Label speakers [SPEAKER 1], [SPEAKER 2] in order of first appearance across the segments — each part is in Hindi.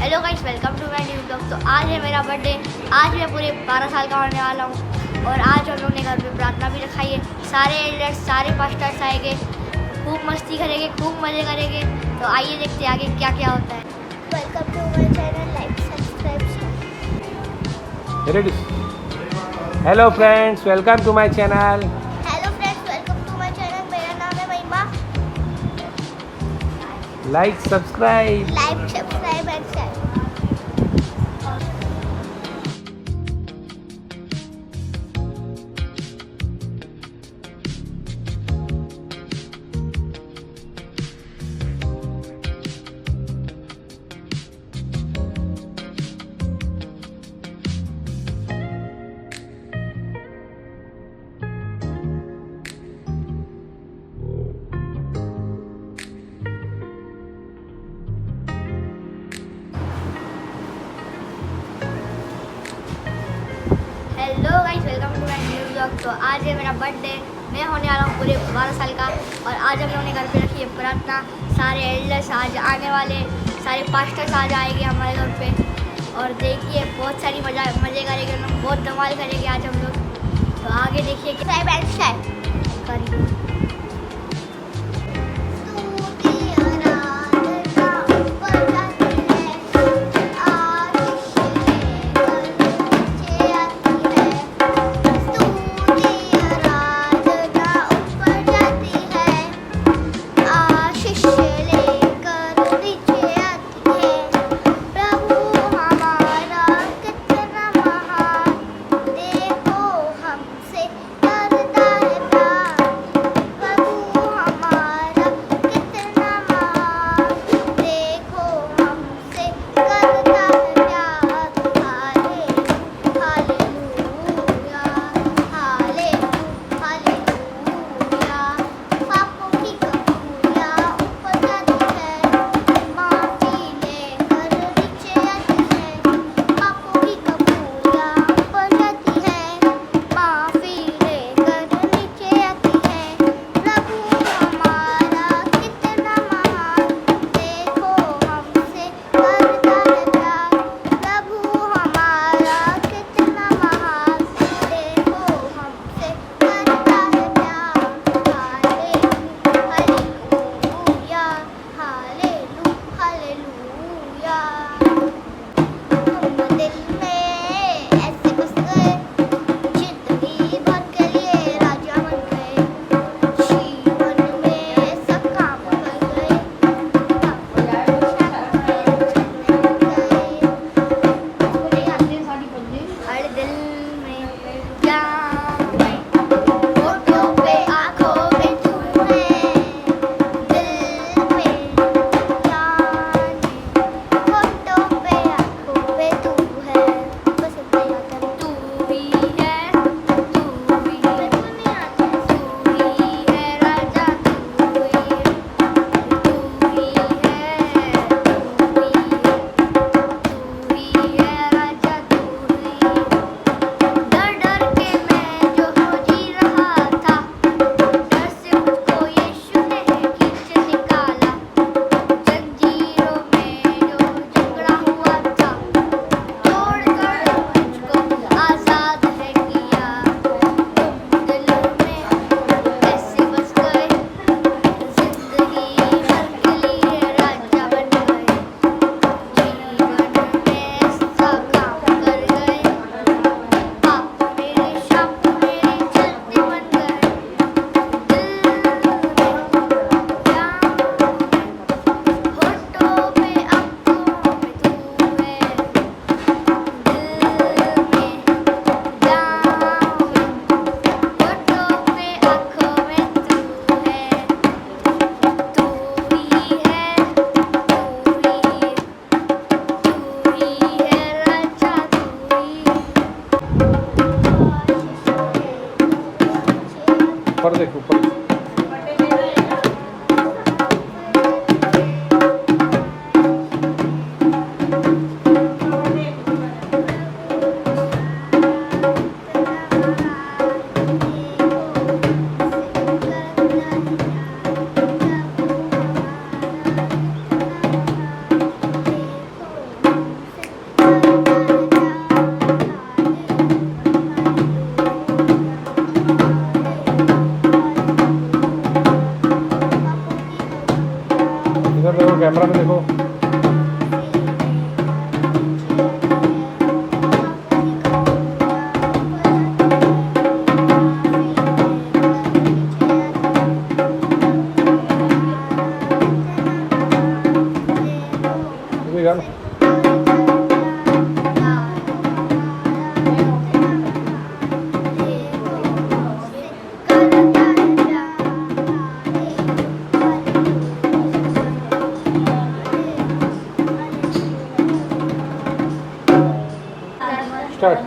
[SPEAKER 1] Hello guys, welcome to my new blog. तो आज है मेरा बर्थडे। आज मैं पूरे 12 साल का होने वाला हूँ और आज हम लोगों ने घर पे प्रार्थना भी रखाई है। सारे एल्डर्स, सारे पास्टर्स आएंगे, खूब मस्ती करेंगे, खूब मज़े करेंगे। तो आइए देखते हैं आगे क्या क्या होता है। Welcome to my channel, like subscribe.
[SPEAKER 2] Hello friends, welcome to my channel.
[SPEAKER 1] Hello friends, welcome to my channel. मेरा नाम है Mahima.
[SPEAKER 2] Like subscribe
[SPEAKER 1] and share. Hello guys, welcome to my new blog. तो आज है मेरा बर्थडे। मैं होने वाला हूँ पूरे 12 साल का और आज हम लोगों ने घर पे रखी है प्रार्थना। सारे एल्डर्स आज आने वाले, सारे पास्टर्स आज आएंगे हमारे घर पे और देखिए बहुत सारी मज़े करेंगे हम लोग, बहुत धमाल करेंगे आज हम लोग। तो आगे देखिए करिए।
[SPEAKER 2] भी गाओ। स्टार्ट।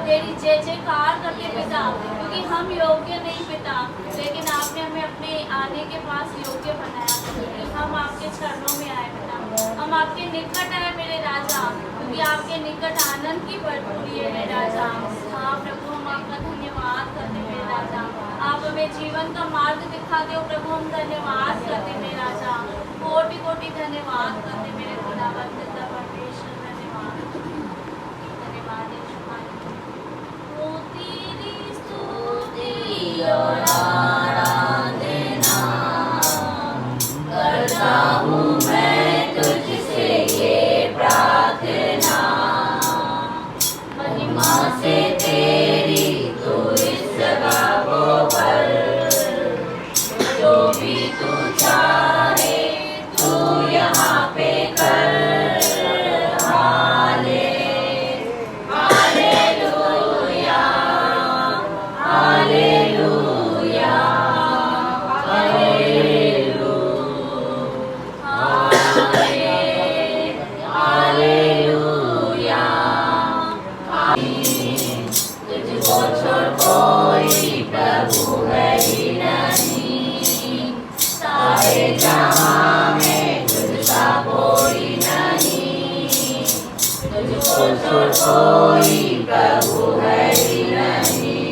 [SPEAKER 3] तेरी जय जयकार करते पिता, क्योंकि हम योग्य नहीं पिता, लेकिन आपने हमें अपने आने के पास योग्य बनाया, क्योंकि हम आपके चरणों में आए पिता। हम आपके निकट आए मेरे राजा, क्योंकि आपके निकट आनंद की भरपूरी है मेरे राजा। हाँ प्रभु, हम आपका धन्यवाद करते मेरे राजा। आप हमें जीवन का मार्ग दिखाते हो प्रभु, हम धन्यवाद करते मेरे राजा। कोटि कोटि धन्यवाद करते मेरे खुदावंद पिता परमेश्वर, धन्यवाद धन्यवाद यीशु। ओ तेरी स्तुति और आराधना करता हूँ मैं तुझसे ये प्रार्थना, महिमा से तेरी तू इस जगह को भर, जो भी तू चाहे तू यहाँ पे कर। तुझको छोड़ कोई प्रभु है ही नहीं, सारे जहां में तुझसा कोई नहीं। तुझको छोड़ कोई प्रभु है ही नहीं,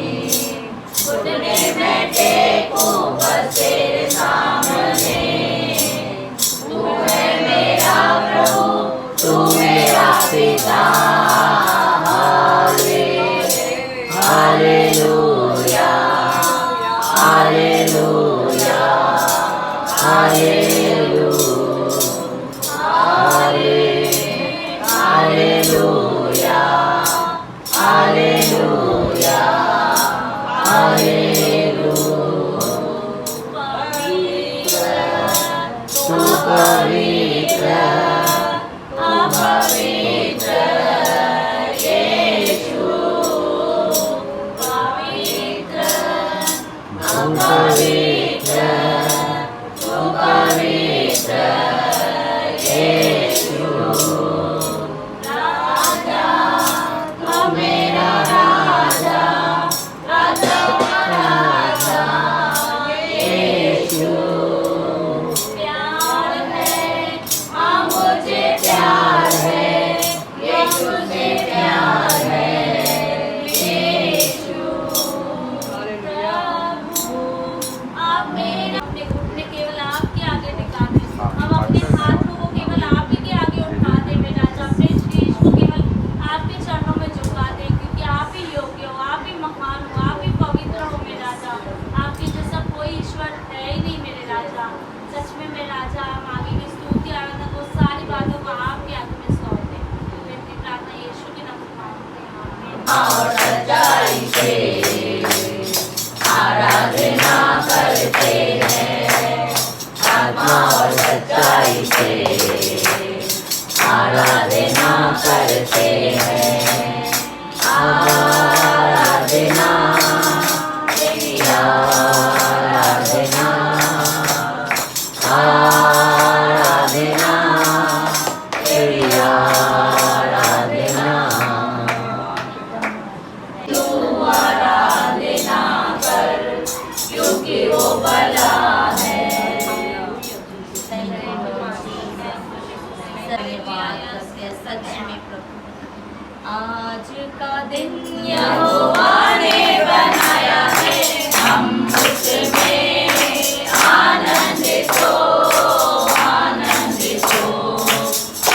[SPEAKER 3] घुटने में टेको बस तेरे सामने। तू है मेरा प्रभु, तू मेरा पिता। Hallelujah hallelujah hallelujah hallelujah hallelujah hallelujah. तू पवित्र अपवित्र यीशु, पवित्र अपवित्र तू पवित्र का दिन यहोवा ने बनाया है, हम उसमें आनंदित हो, आनंदित हो।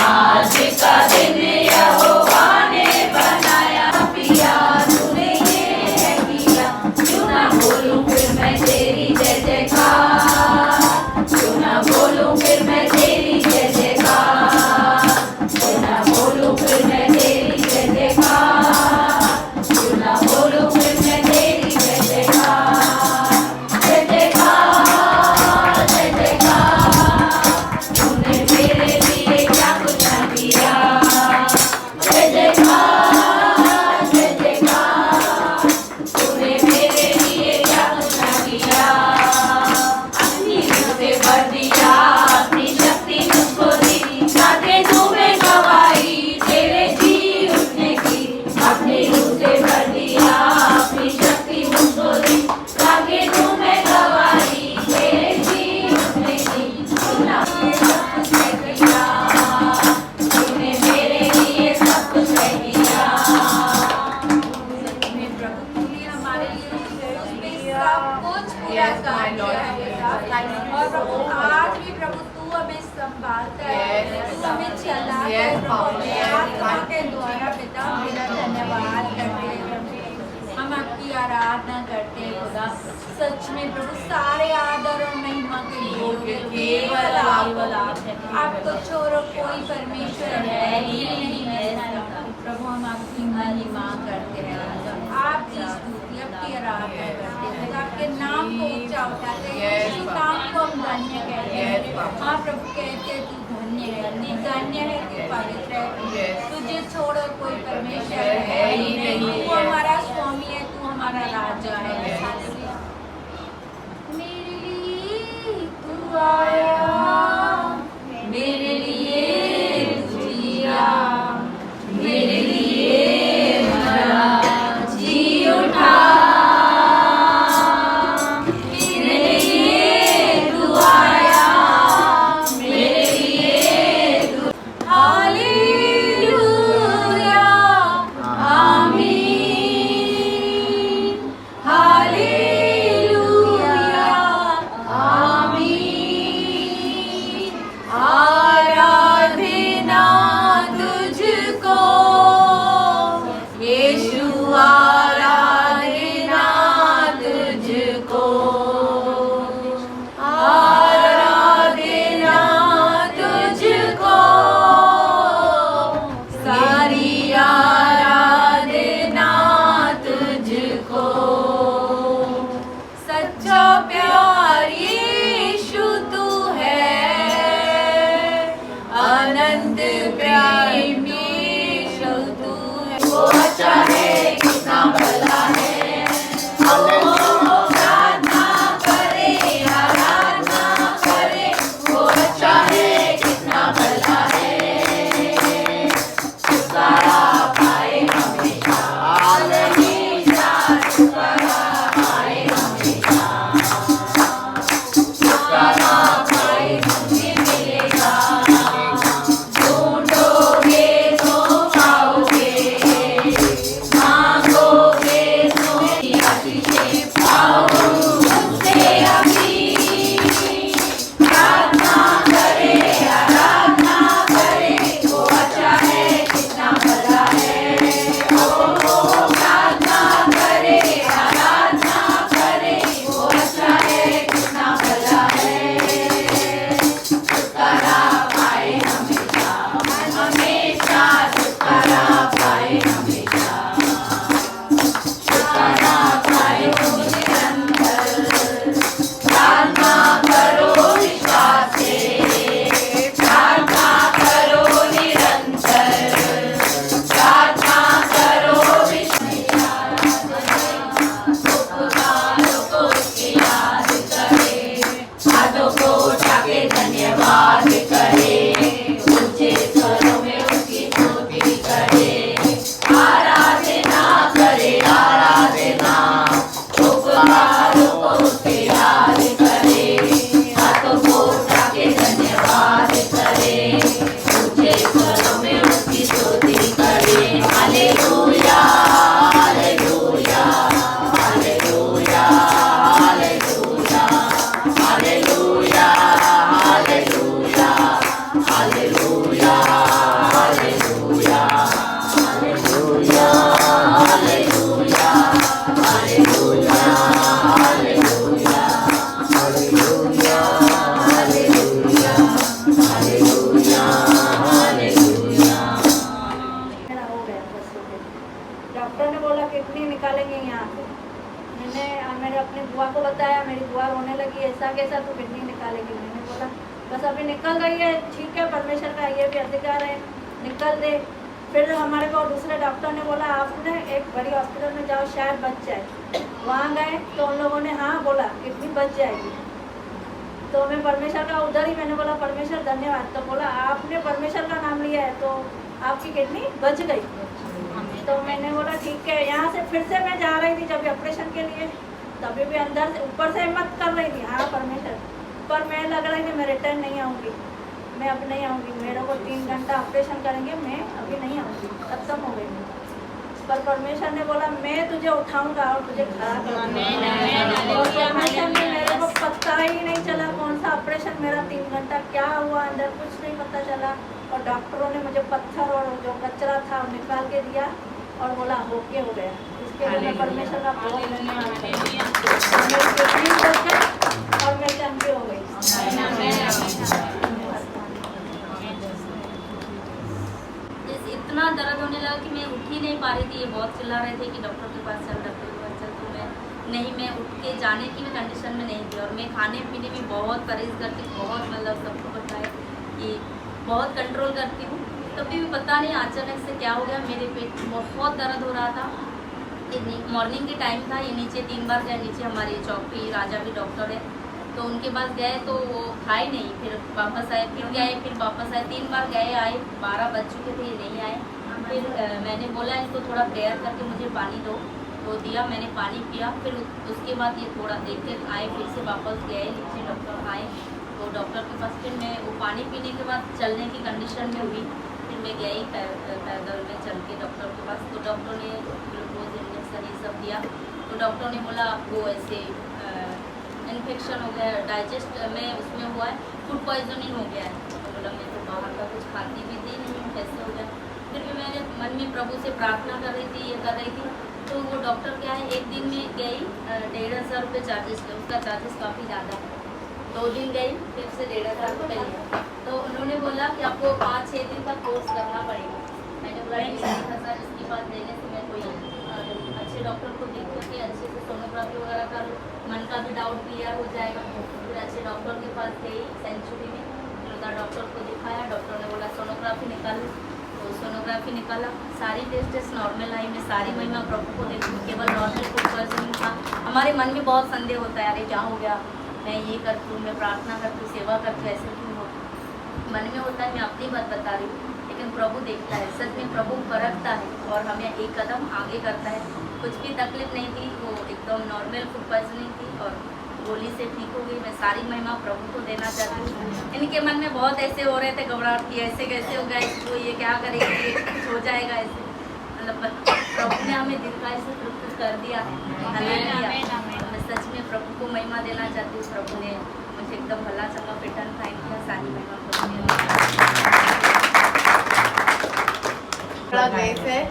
[SPEAKER 3] आज का दिन यहोवा ने बनाया, पिया तूने ये है किया, क्यों ना बोलूं फिर मैं तेरी जय जयकार, क्यों ना बोलूं फिर मैं तेरी जय जयकार, क्यों ना बोलूं फिर मैं तेरी जय जयकार, क्यों ना बोलूं फिर मैं तेरी जय जयकार। जय जयकार, जय जयकार, तूने मेरे लिए क्या कुछ न किया। जय जयकार, जय जयकार, तूने मेरे लिए क्या कुछ न किया। अपनी रूह से भर दिया, अपनी शक्ति मुझको दी, ताकि तुम्हें गवाही तेरे जी उठने की। अपनी रूह से भर दिया, अपनी शक्ति मुझको दी, ताकि तुम्हें गवाही तेरे जी उठने की। सुना सब कुछ है किया, तूने मेरे लिए सब कुछ है किया। में प्रभु तूने हमारे लिए उसमें सब कुछ पूरा कर दिया है बेटा। और प्रभु आज भी प्रभु तू हमें संभालता है, तू हमें चलाता है प्रभु। आत्मा के द्वारा पिता मेरा धन्यवाद करते हैं प्रभु, हम आपकी आराधना करते हैं खुदा। सच में प्रभु सारे आदर और महिमा के योग्य केवल आप हैं। आपको छोड़ो कोई परमेश्वर है ही नहीं है प्रभु। हम आपकी महिमा करते हैं, आपकी स्तुति आपकी आराधना करते हैं, आपके नाम को ऊंचा उठाते हैं, उसी नाम को हम धन्य कहते हैं। हाँ प्रभु कहते हैं तू धन्य है, धन्य है, तू पवित्र है, तुझे छोड़ो कोई परमेश्वर है ही नहीं। तू हमारा स्वामी है, तू हमारा राजा है। मेरे लिए तू आया, मेरे लिए तू जिया, मेरे लिए मरा जी उठा। मेरे लिए तू आया, मेरे लिए तू। हालेलुया, आमीन। हालेलुया, आमीन।
[SPEAKER 4] कैसा तू किडनी निकालेगी? मैंने बोला बस अभी निकल रही है, ठीक है, परमेश्वर का ये भी अधिकार है, निकल दे। फिर हमारे को दूसरे डॉक्टर ने बोला आपने एक बड़ी हॉस्पिटल में जाओ, शायद बच जाए। वहाँ गए तो उन लोगों ने हाँ बोला किडनी बच जाएगी। तो मैं परमेश्वर का उधर ही मैंने बोला परमेश्वर धन्यवाद। तो बोला आपने परमेश्वर का नाम लिया है तो आपकी किडनी बच गई। तो मैंने बोला ठीक है। यहाँ से फिर से मैं जा रही थी जब ऑपरेशन के लिए, तभी भी अंदर से ऊपर से हिम्मत कर रही थी हाँ परमेश्वर, पर मैं लग रही थी मैं रिटर्न नहीं आऊँगी, मैं अब नहीं आऊँगी, मेरे को 3 घंटा ऑपरेशन करेंगे, मैं अभी नहीं आऊँगी, खत्म हो गई। पर परमेश्वर ने बोला मैं तुझे उठाऊंगा और तुझे खड़ा करूंगा। और परमेश्वर ने मेरे को पता ही नहीं चला कौन सा ऑपरेशन मेरा 3 घंटा क्या हुआ अंदर कुछ नहीं पता चला। और डॉक्टरों ने मुझे पत्थर और जो कचरा था वो निकाल के दिया और बोला होके हो गया। इसके लिए मैं परमेश्वर का बहुत धन्यवाद करती हूँ। मेरी किडनी बच गई और मैं चंगी हो गई।
[SPEAKER 5] इतना दर्द होने लगा कि मैं उठ ही नहीं पा रही थी। ये बहुत चिल्ला रहे थे कि डॉक्टर के पास चल, डॉक्टर के पास चल। तो मैं उठ के जाने की भी कंडीशन में नहीं थी। और मैं खाने पीने भी बहुत परहेज करती, बहुत मतलब सबको पता है कि बहुत कंट्रोल करती हूँ। तभी भी पता नहीं अचानक से क्या हो गया, मेरे पेट बहुत दर्द हो रहा था। मॉर्निंग के टाइम था, ये नीचे 3 बार गए, नीचे हमारे चौक पे राजा भी डॉक्टर है, तो उनके पास गए तो वो खाए नहीं, फिर वापस आए, फिर गए, फिर वापस आए, 3 बार गए आए, 12 बज चुके थे, ये नहीं आए। फिर मैंने बोला इनको थोड़ा प्रेयर करके मुझे पानी दो, तो दिया, मैंने पानी पिया। फिर उसके बाद ये थोड़ा देख के आए, फिर से वापस गए, नीचे डॉक्टर आए, तो डॉक्टर के पास फिर मैं वो पानी पीने के बाद चलने की कंडीशन में हुई। फिर मैं गई पैदल में चल के डॉक्टर के पास, तो डॉक्टर ने ग्लूकोज इंजेक्शन ये सब दिया। तो डॉक्टर ने बोला आपको ऐसे इन्फेक्शन हो गया, डाइजेस्ट में उसमें हुआ है, फूड पॉइजनिंग हो गया है। तो बोला मैं तो बाहर का कुछ खाती भी थी नहीं, कैसे हो गया। फिर भी मैंने मन में प्रभु से प्रार्थना कर रही थी, ये कर रही थी। तो वो डॉक्टर क्या है, एक दिन में गई 1,500 रुपये चार्जेस थे, उसका चार्जेस काफ़ी ज़्यादा है। 2 दिन गई, फिर से 1,500 रुपये लिया। तो उन्होंने बोला कि आपको 5-6 दिन का कोर्स करना पड़ेगा। मैंने बोला 1,000 इसके बाद देने से मैं कोई अच्छे डॉक्टर को देखूँ कि अच्छे से सोनोग्राफी वगैरह करूँ, मन का भी डाउट क्लियर हो जाएगा। फिर अच्छे डॉक्टर के पास गई सेंचुरी में, फिर उधर डॉक्टर को दिखाया, डॉक्टर ने बोला सोनोग्राफी निकालो। तो सोनोग्राफी निकाला, सारी टेस्ट नॉर्मल आई। मैं सारी महिमा प्रभु को देखूँ, केवल नॉर्मल फूड पॉइजनिंग था। हमारे मन में बहुत संदेह होता है, अरे क्या हो गया, मैं ये करती हूँ, मैं प्रार्थना करती हूँ, सेवा करती हूँ, ऐसे क्यों हो मन में होता है। मैं अपनी बात बता रही हूँ, लेकिन प्रभु देखता है, सच में प्रभु परखता है और हमें एक कदम आगे करता है। कुछ भी तकलीफ नहीं थी, वो एकदम नॉर्मल फूड पॉइजनिंग थी और गोली से ठीक हो गई। मैं सारी महिमा प्रभु को देना चाहती हूँ। इनके मन में बहुत ऐसे हो रहे थे घबराहट की, ऐसे कैसे हो गया इसको, ये क्या करेगी, ये कुछ हो जाएगा ऐसे, मतलब प्रभु ने हमें दिल का ऐसे तृप्त कर दिया है। हालेलुया। मैं सच में प्रभु को महिमा देना चाहती हूँ। प्रभु ने मुझे एकदम भला चंगा फिटन फाइन किया, सारी महिमा प्रभु ने।
[SPEAKER 6] बड़ा ग्रेस है,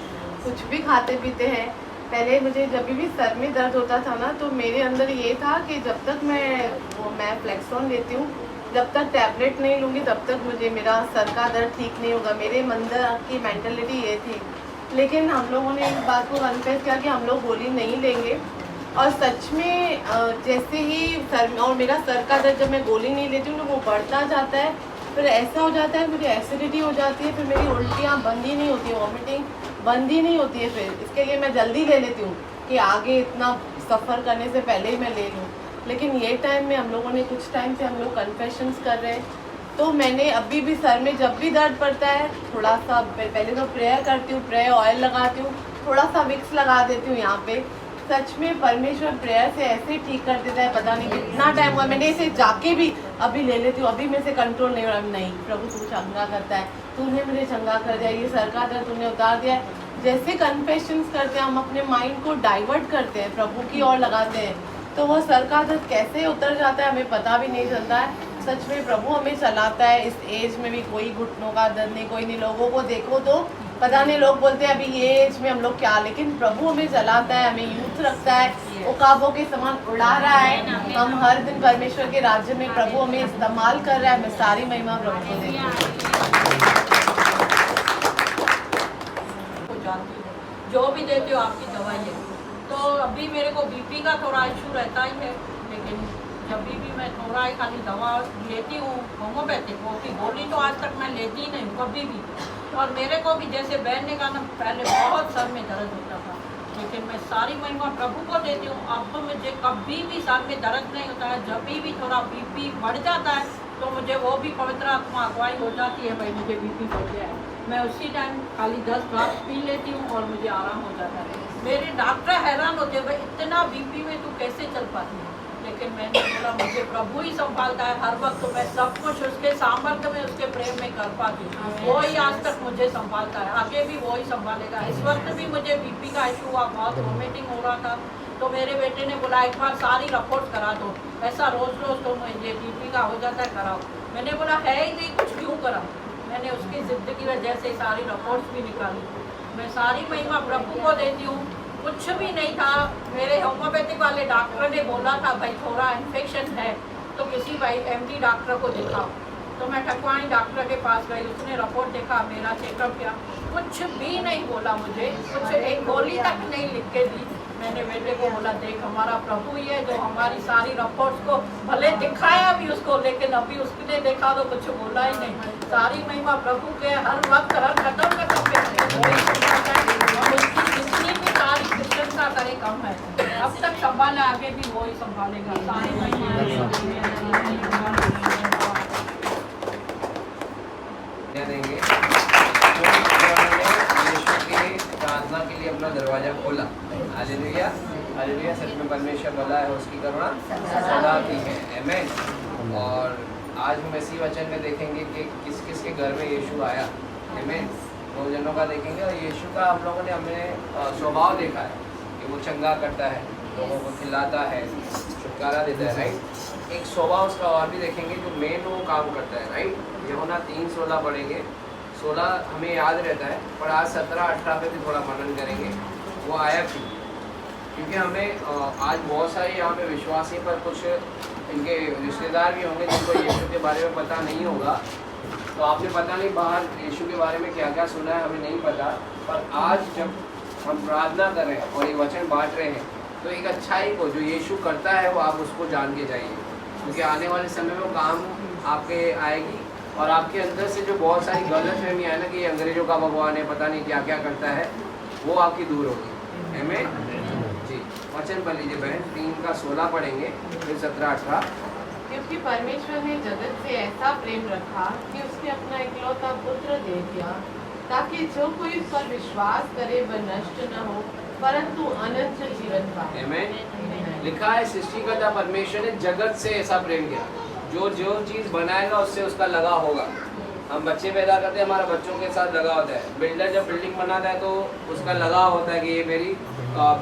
[SPEAKER 6] कुछ भी खाते पीते हैं। पहले मुझे जब भी सर में दर्द होता था ना, तो मेरे अंदर ये था कि जब तक मैं फ्लेक्सोन लेती हूँ, जब तक टैबलेट नहीं लूँगी तब तक मुझे मेरा सर का दर्द ठीक नहीं होगा। मेरे अंदर की मेंटालिटी ये थी। लेकिन हम लोगों ने इस बात को कन्फेस किया कि हम लोग गोली नहीं लेंगे। और सच में जैसे ही सर और मेरा सर का दर्द जब मैं गोली नहीं लेती हूँ, वो बढ़ता जाता है। फिर ऐसा हो जाता है, मुझे एसिडिटी हो जाती है, फिर मेरी उल्टियाँ बंद ही नहीं होती, वॉमिटिंग बंद ही नहीं होती है। फिर इसके लिए मैं जल्दी ले लेती हूँ कि आगे इतना सफ़र करने से पहले ही मैं ले लूँ। लेकिन ये टाइम में हम लोगों ने कुछ टाइम से हम लोग कन्फेशंस कर रहे हैं, तो मैंने अभी भी सर में जब भी दर्द पड़ता है, थोड़ा सा पहले तो प्रेयर करती हूँ, प्रेयर ऑयल लगाती हूँ, थोड़ा सा विक्स लगा देती हूँ यहाँ पे। सच में परमेश्वर प्रेयर से ऐसे ठीक कर देता है, पता नहीं कितना टाइम हुआ। मैंने इसे जाके भी अभी ले लेती हूँ, अभी मेरे से कंट्रोल नहीं हो रहा। नहीं प्रभु तू चंगा करता है, तूने मुझे चंगा कर दिया, ये सर का दर्द तूने उतार दिया है। जैसे कन्फेशंस करते हैं, हम अपने माइंड को डाइवर्ट करते हैं, प्रभु की ओर लगाते हैं, तो वो सर का दर्द कैसे उतर जाता है हमें पता भी नहीं चलता है। सच में प्रभु हमें चलाता है। इस एज में भी कोई घुटनों का दर्द नहीं, कोई नहीं। लोगों को देखो तो पता नहीं, लोग बोलते हैं अभी ये एज में हम लोग क्या, लेकिन प्रभु हमें चलाता है, हमें यूथ रखता है, उकाबों के समान उड़ा रहा है। हम हर दिन परमेश्वर के राज्य में प्रभु हमें इस्तेमाल कर रहा है। मैं सारी महिमा प्रभु को देती हूँ।
[SPEAKER 7] जो भी देते हो आपकी दवाई है। तो अभी मेरे को बीपी का थोड़ा इशू रहता ही है, लेकिन जब भी मैं थोड़ा ही खाली दवा लेती हूँ होम्योपैथिक वो की गोली तो आज तक मैं लेती ही नहीं हूँ कभी भी। और मेरे को भी जैसे बहन ने कहा ना पहले बहुत सर में दर्द होता था, लेकिन मैं सारी महिमा प्रभु को देती हूँ। अब तो मुझे कभी भी सर में दर्द नहीं होता है। जब भी थोड़ा बीपी बढ़ जाता है तो मुझे वो भी पवित्र आत्मा अगुवाई हो जाती है, भाई मुझे बीपी बढ़ गया है, मैं उसी टाइम खाली 10 ड्रॉप्स पी लेती हूँ और मुझे आराम हो जाता है। मेरे डॉक्टर हैरान होते हैं, भाई इतना बीपी में तू कैसे चल पाती है, लेकिन मैंने बोला मुझे प्रभु ही संभालता है हर वक्त, तो मैं सब कुछ उसके सामर्थ्य में उसके प्रेम में कर पाती हूँ। वो ही आज तक मुझे संभालता है, आगे भी वो ही संभालेगा। इस वक्त भी मुझे बीपी का इशू हुआ, बहुत वॉमिटिंग हो रहा था, तो मेरे बेटे ने बोला एक बार सारी रिपोर्ट करा दो, ऐसा रोज रोज तो मुझे बीपी का हो जाता है, कराओ। मैंने बोला है ही नहीं कुछ, क्यों कराओ। मैंने उसकी जिद की वजह से सारी रिपोर्ट्स भी निकाली। मैं सारी महिमा प्रभु को देती हूँ। कुछ भी नहीं था, मेरे होम्योपैथिक वाले डॉक्टर ने बोला था भाई थोड़ा इन्फेक्शन है तो किसी भाई एमडी डॉक्टर को दिखाओ। तो मैं ठकवानी डॉक्टर के पास गई, उसने रिपोर्ट देखा, मेरा चेकअप किया, कुछ भी नहीं बोला मुझे, कुछ एक गोली तक नहीं लिख के दी। मैंने बेटे को बोला देख हमारा प्रभु ही है जो हमारी सारी रिपोर्ट्स को भले दिखाया भी उसको, लेकिन अभी उसने देखा तो कुछ बोला ही नहीं। सारी महिमा प्रभु के हर वक्त हर कदम पे उसकी जितनी भी सारी कृष्णता करे कम है, अब तक संभाला, आगे भी वो ही संभालेगा। सारी
[SPEAKER 8] देंगे प्रार्थना के लिए अपना दरवाजा खोला। हालेलुया हालेलुया, सच में परमेश्वर भला है, उसकी करुणा सदा की है। आमीन। और आज हम इसी वचन में देखेंगे कि किस किस के घर में यीशु आया। आमीन। 2 जनों का देखेंगे और यीशु का हम लोगों ने हमें स्वभाव देखा है कि वो चंगा करता है, लोगों को खिलाता है, छुटकारा देता है, राइट। एक स्वभाव उसका और भी देखेंगे जो मेन वो काम करता है, राइट। यूहन्ना 3:16 पढ़ेंगे, 16 हमें याद रहता है, पर आज 17-18 पे भी थोड़ा मनन करेंगे वो आया क्यों। क्योंकि हमें आज बहुत सारे यहाँ पे विश्वासी पर कुछ इनके रिश्तेदार भी होंगे जिनको यीशु के बारे में पता नहीं होगा। तो आपने पता नहीं बाहर यीशु के बारे में क्या क्या सुना है, हमें नहीं पता, पर आज जब हम प्रार्थना कर रहे हैं और ये वचन बांट रहे हैं तो एक अच्छाई को जो यीशु करता है वो आप उसको जान के जाइए, क्योंकि आने वाले समय में वो काम आपके आएगी और आपके अंदर से जो बहुत सारी गलतफहमी है ना कि ये अंग्रेजों का भगवान है, पता नहीं क्या क्या करता है, वो आपकी दूर होगी। आमीन जी। वचन पढ़ लीजिए बहन, 3:16 पढ़ेंगे, फिर 17-18।
[SPEAKER 6] क्योंकि परमेश्वर ने जगत से ऐसा प्रेम रखा कि उसने अपना इकलौता पुत्र दे दिया, ताकि जो कोई उस पर विश्वास करे वह नष्ट न हो परंतु अनंत जीवन पाए।
[SPEAKER 8] आमीन। लिखा है सृष्टिकर्ता परमेश्वर ने जगत से ऐसा प्रेम किया, जो जो चीज़ बनाएगा उससे उसका लगा होगा। हम बच्चे पैदा करते हैं, हमारा बच्चों के साथ लगा होता है। बिल्डर जब बिल्डिंग बनाता है तो उसका लगा होता है कि ये मेरी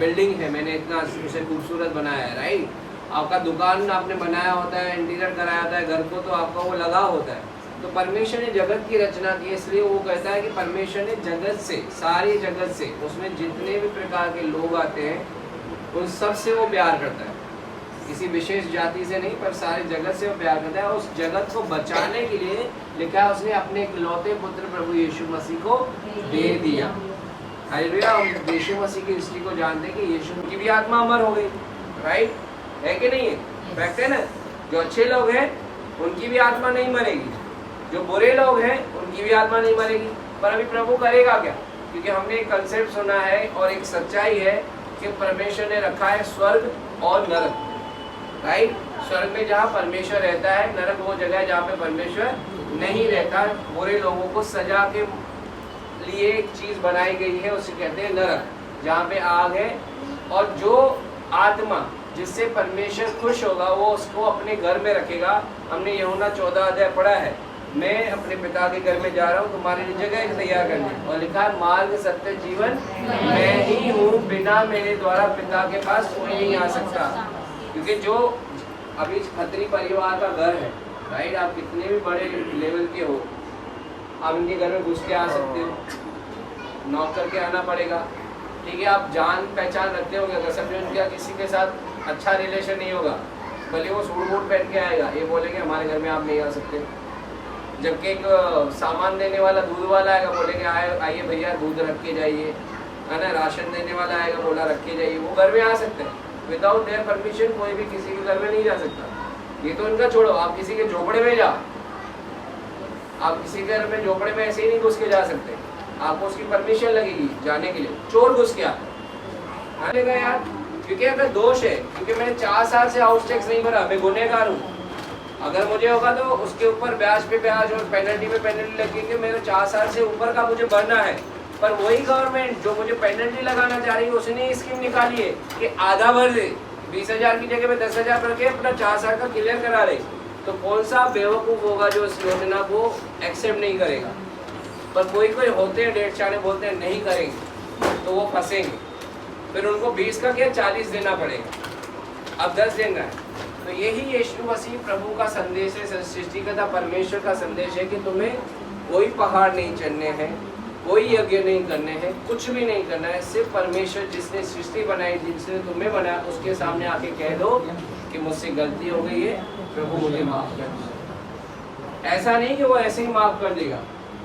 [SPEAKER 8] बिल्डिंग है, मैंने इतना उसे खूबसूरत बनाया है, राइट। आपका दुकान आपने बनाया होता है, इंटीरियर कराया होता है घर को, तो आपका वो लगा होता है। तो परमेश्वर ने जगत की रचना की, इसलिए वो कहता है कि परमेश्वर ने जगत से, सारी जगत से, उसमें जितने भी प्रकार के लोग आते हैं उन सब से वो प्यार करता है, किसी विशेष जाति से नहीं, पर सारे जगत से वो प्यार करता है। उस जगत को बचाने के लिए लिखा है उसने अपने इकलौते पुत्र प्रभु यीशु मसीह को दे दिया। हालेलुया। हम यीशु मसीह की हिस्ट्री को जानते हैं कि यीशु की भी आत्मा अमर हो गई, राइट, है कि नहीं है? फैक्ट है ना। जो अच्छे लोग हैं उनकी भी आत्मा नहीं मरेगी, जो बुरे लोग हैं उनकी भी आत्मा नहीं मरेगी। पर अभी प्रभु करेगा क्या? क्योंकि हमने एक कंसेप्ट सुना है और एक सच्चाई है कि परमेश्वर ने रखा है स्वर्ग और नरक, राइट। स्वर्ग में जहाँ परमेश्वर रहता है, नरक वो जगह है जहाँ पे परमेश्वर नहीं रहता। बुरे लोगों को सजा के लिए एक चीज़ बनाई गई है, उसे कहते हैं नरक, जहाँ पे आग है। और जो आत्मा जिससे परमेश्वर खुश होगा वो उसको अपने घर में रखेगा। हमने यूहन्ना 14 अध्याय पढ़ा है, मैं अपने पिता के घर में जा रहा हूँ तुम्हारे लिए जगह तैयार करने, और लिखा है मार्ग सत्य जीवन मैं ही हूँ, बिना मेरे द्वारा पिता के पास कोई नहीं आ सकता। क्योंकि जो अभी खत्री परिवार का घर है, राइट, आप कितने भी बड़े लेवल के हो, आप इनके घर में घुस के आ सकते हो, नॉक करके आना पड़ेगा, ठीक है। आप जान पहचान रखते होंगे, अगर समझो उनका किसी के साथ अच्छा रिलेशन नहीं होगा, भले वो सूट बूट पहन के आएगा, ये बोलेंगे हमारे घर में आप नहीं आ सकते। जबकि एक सामान देने वाला दूध वाला आएगा, बोलेंगे आइए भैया दूध रख के जाइए, है ना। राशन देने वाला आएगा, बोला रख के जाइए, वो घर में आ सकते हैं। विदाउट देयर परमिशन कोई भी किसी के घर में नहीं जा सकता। ये तो इनका छोड़ो, आप किसी के झोपड़े में जाओ, आप किसी के घर में झोपड़े में ऐसे ही नहीं घुस के जा सकते, आपको उसकी परमिशन लगेगी जाने के लिए। चोर घुस के आएगा यार, क्योंकि अगर दोष है, क्योंकि मैंने 4 साल से हाउस टैक्स नहीं भरा, मैं गुनहगार हूँ। अगर मुझे होगा तो उसके ऊपर ब्याज पे ब्याज और पेनल्टी पे पेनल्टी लगेगी, मेरे 4 साल से ऊपर का मुझे भरना है। पर वही गवर्नमेंट जो मुझे पेनल्टी लगाना चाह रही है, उसने स्कीम निकाली है कि आधा भर दे, 20,000 की जगह पे 10,000 भर के अपना 4 साल का क्लियर करा दे। तो कौन सा बेवकूफ़ होगा जो इस योजना को एक्सेप्ट नहीं करेगा। पर कोई कोई होते हैं डेढ़ चाने बोलते हैं नहीं करेंगे, तो वो फंसेंगे, फिर उनको 20 का क्या 40 देना पड़ेगा, अब 10 देना है। तो यही यीशु मसीह प्रभु का संदेश है, सृष्टिकर्ता परमेश्वर का संदेश है कि तुम्हें कोई पहाड़ नहीं चढ़ने हैं, कोई यज्ञ नहीं करने हैं, कुछ भी नहीं करना है। सिर्फ परमेश्वर जिसने सृष्टि बनाई, जिसने तुम्हें बनाया, उसके सामने आके कह दो कि मुझसे गलती हो गई है, प्रभु मुझे माफ कर दो। ऐसा नहीं कि वो ऐसे ही माफ कर देगा,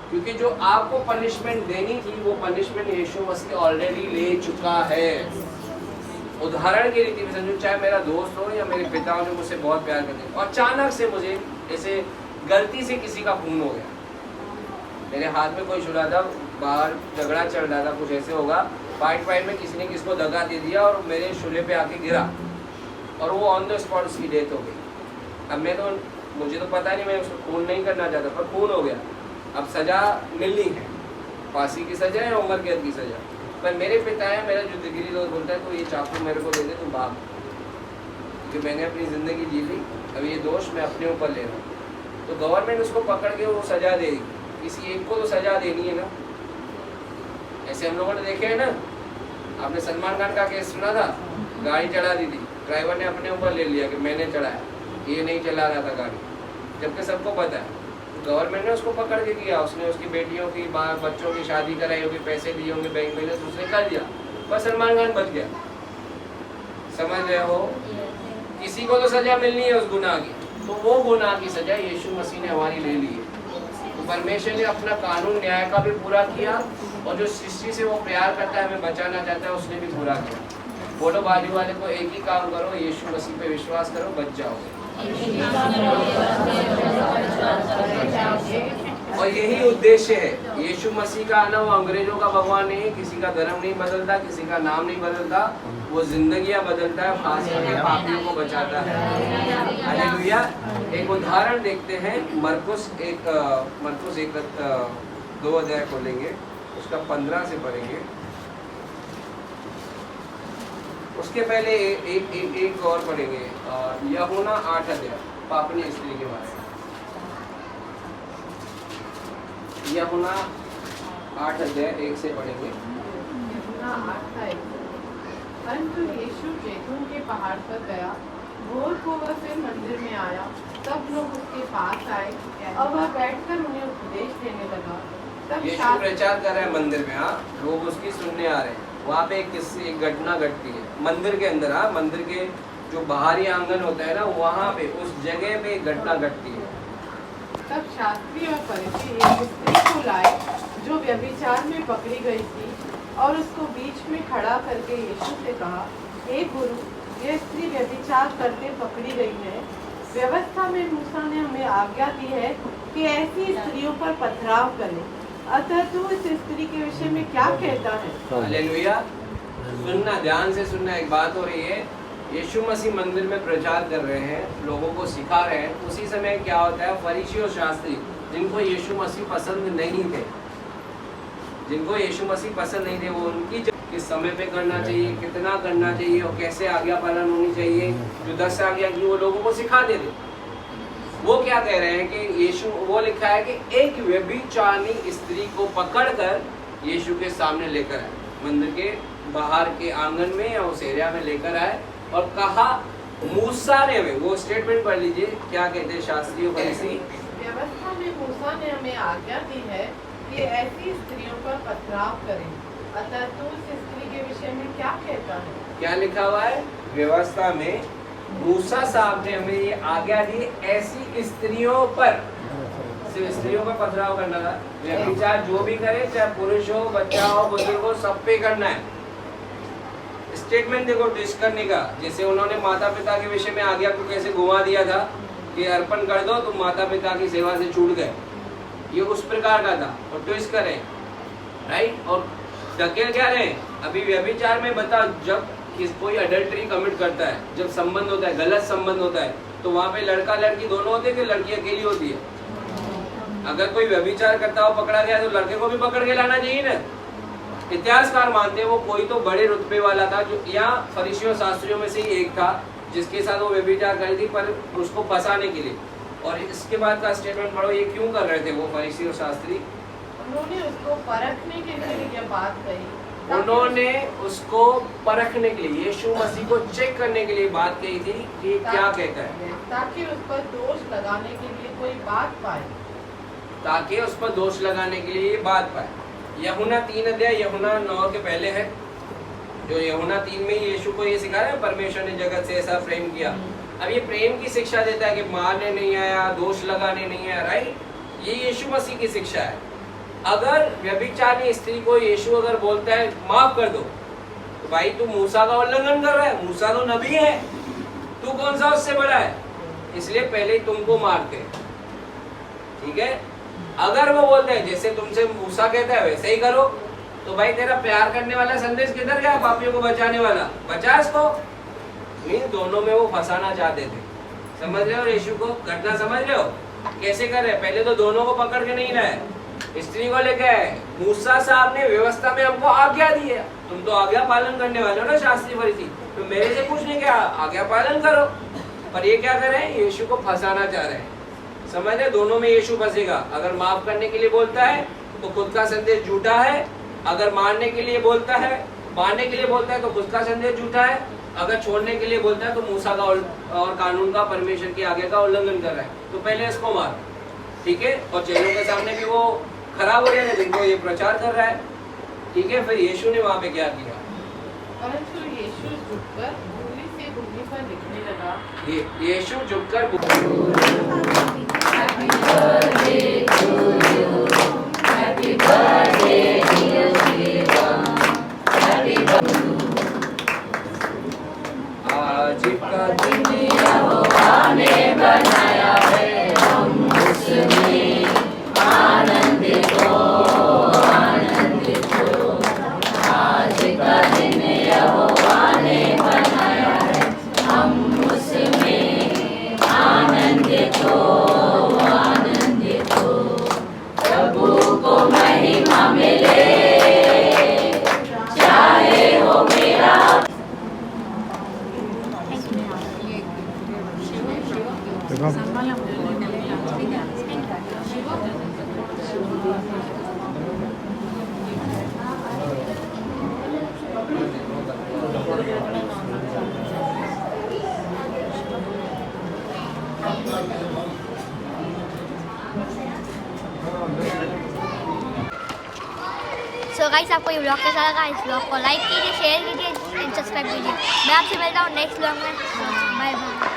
[SPEAKER 8] क्योंकि जो आपको पनिशमेंट देनी थी वो पनिशमेंट यीशु मसीह ऑलरेडी ले चुका है। उदाहरण के रीति में समझो, चाहे मेरा दोस्त हो या मेरे पिता हो जो मुझसे बहुत प्यार करते हैं, और अचानक से मुझे ऐसे गलती से किसी का खून हो गया, मेरे हाथ में कोई छुरा था, बाहर झगड़ा चल रहा था, कुछ ऐसे होगा, फाइट में किसी ने किसको दगा दे दिया और मेरे शूले पे आके गिरा और वो ऑन द स्पॉट उसकी डेथ हो गई। अब मुझे तो पता नहीं, मैं उसको खून नहीं करना चाहता, पर खून हो गया। अब सज़ा मिलनी है, फांसी की सज़ा या उम्र कैद की सज़ा। पर मेरे पिता है, मेरा जो जिगरी दोस्त बोलता है तो ये चाकू मेरे को दे दे, तुम भाग, क्योंकि मैंने अपनी ज़िंदगी जी ली, अब ये दोष मैं अपने ऊपर ले रहा हूँ। तो गवर्नमेंट उसको पकड़ के वो सज़ा देगी, किसी एक को तो सज़ा देनी है ना। ऐसे हम लोगों ने देखे है ना, आपने सलमान खान का केस सुना था, गाड़ी चढ़ा दी थी, ड्राइवर ने अपने ऊपर ले लिया कि मैंने चढ़ाया, ये नहीं चला रहा था गाड़ी, जबकि सबको पता है। गवर्नमेंट ने उसको पकड़ के किया, उसने उसकी बेटियों की बच्चों की शादी कराई होगी, पैसे दिए होंगे बैंक में, तो उसने कर दिया, पर सलमान खान बच गया। समझ रहे हो, किसी को तो सजा मिलनी है उस गुनाह की, तो वो गुनाह की सजा यीशु मसीह ने हमारी ले ली है। तो परमेश्वर ने अपना कानून न्याय का भी पूरा किया, और जो सृष्टि से वो प्यार करता है, हमें बचाना चाहता है, उसने भी पूरा किया। बोलो बाजू वाले को, एक ही काम करो, यीशु मसीह पे विश्वास करो, बच जाओगे। और यही उद्देश्य है यीशु मसीह का आना। वो अंग्रेजों का भगवान नहीं है, किसी का धर्म नहीं बदलता, किसी का नाम नहीं बदलता, वो जिंदगियां बदलता है, खास करके पापियों को बचाता है। हालेलुया। एक उदाहरण देखते हैं, मरकुस एक 2 अध्याय खोलेंगे, उसका 15 से पढ़ेंगे। उसके पहले एक और पढ़ेंगे, यूहन्ना 8 अध्याय, पापनी स्त्री के बारे में। यूहन्ना 8 अध्याय 1 से पढ़ेंगे।
[SPEAKER 6] यूहन्ना 8 का 1। परंतु यीशु जैतून के पहाड़ पर गया, भोर को वह फिर मंदिर में आया, सब लोग उसके पास आए और वह बैठकर उन्हें उपदेश देने लगा। तब
[SPEAKER 8] यीशु प्रचार कर रहे हैं मंदिर में, हाँ, लोग उसकी सुनने आ रहे हैं। वहाँ पे एक घटना घटती है मंदिर के अंदर, हाँ, मंदिर के जो बाहरी आंगन होता है ना, वहाँ पे उस जगह पे एक घटना घटती है।
[SPEAKER 6] तब शास्त्री और फरीसी एक स्त्री को लाए जो व्यभिचार में पकड़ी गई थी, और उसको बीच में खड़ा करके यीशु से कहा, हे गुरु, यह स्त्री व्यभिचार करते पकड़ी गई है। व्यवस्था में मूसा ने हमें आज्ञा दी है कि ऐसी स्त्रियों पर पथराव करें, अतः तू इस स्त्री के विषय में क्या कहता है?
[SPEAKER 8] हालेलुया। सुनना, ध्यान से सुनना। एक बात हो रही है, यीशु मसीह मंदिर में प्रचार कर रहे हैं, लोगों को सिखा रहे हैं। उसी समय क्या होता है, फरीसी और शास्त्री जिनको यीशु मसीह पसंद नहीं थे, जिनको यीशु मसीह पसंद नहीं थे, वो उनकी किस समय पे करना चाहिए, कितना करना चाहिए और कैसे आज्ञा पालन होनी चाहिए, जो 10 आज्ञा की वो लोगों को सिखा देते। वो क्या कह रहे हैं कि यीशु, वो लिखा है कि एक व्यभिचारिणी स्त्री को पकड़कर यीशु के सामने लेकर आए, मंदिर के बाहर के आंगन में या उस एरिया में लेकर आए और कहा, मूसा ने हमें, वो स्टेटमेंट पढ़ लीजिए, क्या कहते हैं शास्त्री और फरीसी।
[SPEAKER 6] व्यवस्था में मूसा ने हमें आज्ञा दी है कि ऐसी स्त्रियों पर पथराव करें, अतः तू इस स्त्री के विषय में क्या कहता है? क्या
[SPEAKER 8] लिखा हुआ है? व्यवस्था में मूसा साहब ने हमें ये आज्ञा दी, ऐसी स्त्रियों पर, सिर्फ स्त्रियों पर पथराव करना था, व्यभिचार जो भी करे, चाहे पुरुष हो, बच्चा हो, बुजुर्ग हो, सब पे करना है। स्टेटमेंट देखो ट्विस्ट करने का, जैसे उन्होंने माता पिता के विषय में आज्ञा को कैसे घुमा दिया था कि अर्पण कर दो तुम माता पिता की सेवा से छूट गए, ये उस प्रकार का था। और ट्विस्ट करें, राइट, और ढकेल क्या रहे। अभी व्यभिचार में बताओ, जब कोई अडल्ट्री कमिट करता है, जब संबंध होता है, गलत संबंध होता है, तो वहाँ पे लड़का लड़की दोनों होते हैं कि लड़की अकेली होती है? अगर कोई व्यभिचार करता हुआ पकड़ा गया तो लड़के को भी पकड़ के लाना चाहिए ना। इतिहासकार मानते हैं वो कोई तो बड़े रुतबे वाला था, जो यहाँ फरीसियों शास्त्रियों में से ही एक था जिसके साथ वो व्यभिचार करी थी, पर उसको फंसाने के लिए। और इसके बाद का स्टेटमेंट पढ़ो, ये क्यों कर रहे थे वो फरीसी और शास्त्री?
[SPEAKER 6] उन्होंने उसको परखने के लिए ये बात कही,
[SPEAKER 8] उन्होंने उसको परखने के लिए, यीशु मसीह को चेक करने के लिए बात कही थी कि क्या कहता है,
[SPEAKER 6] ताकि उस पर दोष लगाने के लिए कोई बात पाए,
[SPEAKER 8] ताकि उस पर दोष लगाने के लिए बात पाए। यूहन्ना 3 अध्याय यूहन्ना 9 के पहले है, जो यूहन्ना 3 में यीशु को ये सिखाया है परमेश्वर ने जगत से ऐसा प्रेम किया। अब ये प्रेम की शिक्षा देता है कि मारने नहीं आया, दोष लगाने नहीं आया, राइट, ये यीशु मसीह की शिक्षा है। अगर व्यभिचारी स्त्री को यीशु अगर बोलता है माफ कर दो, तो भाई तू मूसा का उल्लंघन कर रहा है, मूसा तो नबी है, तू कौन सा उससे बड़ा है, इसलिए पहले ही तुमको मारते हैं, ठीक है। अगर वो बोलते हैं जैसे तुमसे मूसा कहता है वैसे ही करो, तो भाई तेरा प्यार करने वाला संदेश किधर गया, पापियों को बचाने वाला, बचा इसको। मीन दोनों में वो फंसाना चाहते थे, समझ रहे हो यीशु को घटना, समझ रहे हो कैसे कर रहे? पहले तो दोनों को पकड़ के नहीं रहे, स्त्री को लेके आए। मूसा साहब ने व्यवस्था में हमको आज्ञा दी है, तुम तो आज्ञा पालन करने वाले हो ना शास्त्री फरीसी, तो मेरे से पूछने क्या, आज्ञा पालन करो। पर ये क्या कर रहे हैं, यीशु को फंसाना चाह रहे हैं, समझ रहे? दोनों में यीशु फंसेगा। अगर माफ करने के लिए बोलता है तो खुद का संदेश झूठा है, अगर मारने के लिए बोलता है, मारने के लिए बोलता है तो खुद का संदेश झूठा है, अगर छोड़ने के लिए बोलता है तो मूसा का और कानून का, परमेश्वर की आज्ञा का उल्लंघन कर रहा है। तो पहले इसको मार, ठीक है। और चेलों के सामने भी वो खराब हो जाएगा जिनको ये प्रचार कर रहा है, ठीक है। फिर यीशु ने वहाँ पे क्या किया,
[SPEAKER 6] परंतु यीशु झुककर भूमि से भूमि पर लिखने लगा।
[SPEAKER 8] यीशु झुककर आज का दिन यहोवा ने बनाया है, हम उसमें आनंदित हो, आनंदित हो। आज का दिन यहोवा ने बनाया है, हम उसमें आनंदित हो, आनंदित हो। प्रभु को महिमा मिले, चाहे हो मेरा।
[SPEAKER 1] सो गाइस, आपको ये ब्लॉग कैसा लगा? इस ब्लॉग को लाइक कीजिए, शेयर कीजिए एंड सब्सक्राइब कीजिए। मैं आपसे मिलता हूँ नेक्स्ट ब्लॉग में। Bye bye.